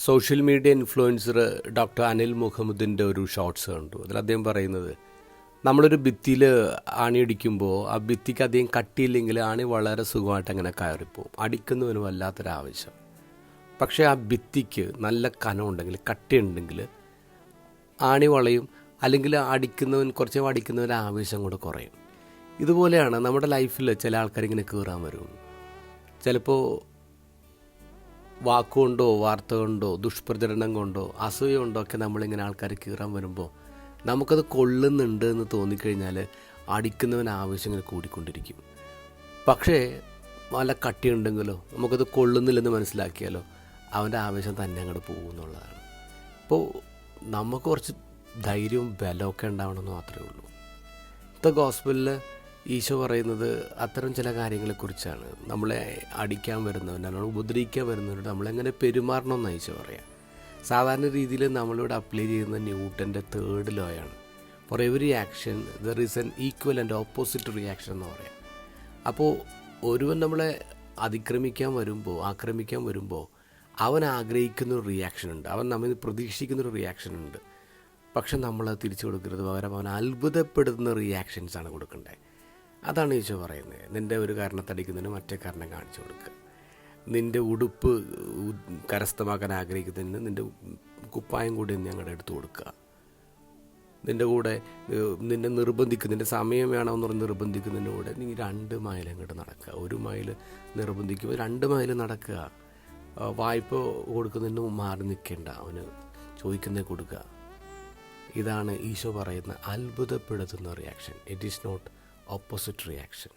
Social media influencer doctor Anil മുഹമ്മദിൻ്റെ ഒരു shorts കണ്ടു. അതിൽ അദ്ദേഹം പറയുന്നത്, നമ്മളൊരു ഭിത്തിയിൽ ആണി അടിക്കുമ്പോൾ ആ ഭിത്തിക്ക് അധികം കട്ടിയില്ലെങ്കിൽ ആണി വളരെ സുഖമായിട്ട് അങ്ങനെ കയറിപ്പോവും. അടിക്കുന്നതിന് വല്ലാത്തൊരാവശ്യം. പക്ഷേ ആ ഭിത്തിക്ക് നല്ല കനമുണ്ടെങ്കിൽ, കട്ടിയുണ്ടെങ്കിൽ ആണി വളയും, അല്ലെങ്കിൽ കുറച്ച് അടിക്കുന്നവൻ്റെ ആവേശം കൂടെ കുറയും. ഇതുപോലെയാണ് നമ്മുടെ ലൈഫിൽ ചില ആൾക്കാരിങ്ങനെ കയറാൻ വരും. ചിലപ്പോൾ വാക്കുകൊണ്ടോ വാർത്ത കൊണ്ടോ ദുഷ്പ്രചരണം കൊണ്ടോ അസൂയ കൊണ്ടോ ഒക്കെ നമ്മളിങ്ങനെ ആൾക്കാർ കീറാൻ വരുമ്പോൾ നമുക്കത് കൊള്ളുന്നുണ്ട് എന്ന് തോന്നിക്കഴിഞ്ഞാൽ അടിക്കുന്നവന് ആവശ്യം ഇങ്ങനെ കൂടിക്കൊണ്ടിരിക്കും. പക്ഷേ നല്ല കട്ടിയുണ്ടെങ്കിലോ നമുക്കത് കൊള്ളുന്നില്ലെന്ന് മനസ്സിലാക്കിയാലോ അവൻ്റെ ആവേശം തന്നെ അങ്ങോട്ട് പോകുമെന്നുള്ളതാണ്. അപ്പോൾ നമുക്ക് കുറച്ച് ധൈര്യവും ബലമൊക്കെ ഉണ്ടാവണമെന്ന് മാത്രമേ ഉള്ളൂ. ദ ഗോസ്പലിൽ ഈശോ പറയുന്നത് അത്തരം ചില കാര്യങ്ങളെക്കുറിച്ചാണ്. നമ്മളെ അടിക്കാൻ വരുന്നവൻ, നമ്മളെ ഉപദ്രവിക്കാൻ വരുന്നവരോട് നമ്മളെങ്ങനെ പെരുമാറണമെന്ന് ഈശോ പറയാം. സാധാരണ രീതിയിൽ നമ്മളിവിടെ അപ്ലൈ ചെയ്യുന്ന ന്യൂട്ടൻ്റെ 3rd ലോയാണ്. For every action there is an equal and opposite reaction എന്ന് പറയാം. അപ്പോൾ ഒരുവൻ നമ്മളെ ആക്രമിക്കാൻ വരുമ്പോൾ അവൻ ആഗ്രഹിക്കുന്നൊരു റിയാക്ഷനുണ്ട്, അവൻ നമ്മിൽ പ്രതീക്ഷിക്കുന്നൊരു റിയാക്ഷനുണ്ട്. പക്ഷെ നമ്മളത് തിരിച്ചു കൊടുക്കരുത്. പകരം അവൻ അത്ഭുതപ്പെടുന്ന റിയാക്ഷൻസാണ് കൊടുക്കേണ്ടത്. അതാണ് ഈശോ പറയുന്നത്. നിൻ്റെ ഒരു കാരണത്തടിക്കുന്നതിന് മറ്റേ കാരണം കാണിച്ചു കൊടുക്കുക. നിൻ്റെ ഉടുപ്പ് കരസ്ഥമാക്കാൻ ആഗ്രഹിക്കുന്നതിന് നിൻ്റെ കുപ്പായം കൂടി ഞങ്ങളുടെ എടുത്തു കൊടുക്കുക. നിൻ്റെ കൂടെ നിന്നെ നിന്റെ സമയം വേണമെന്ന് പറഞ്ഞ് നിർബന്ധിക്കുന്നതിൻ്റെ കൂടെ നീ 2 മൈൽ അങ്ങോട്ട് നടക്കുക. 1 മൈൽ നിർബന്ധിക്കുമ്പോൾ 2 മൈൽ നടക്കുക. വായ്പ കൊടുക്കുന്നതിന് മാറി നിൽക്കേണ്ട, അവന് ചോദിക്കുന്നേ കൊടുക്കുക. ഇതാണ് ഈശോ പറയുന്ന അത്ഭുതപ്പെടുത്തുന്ന reaction. It is not opposite reaction.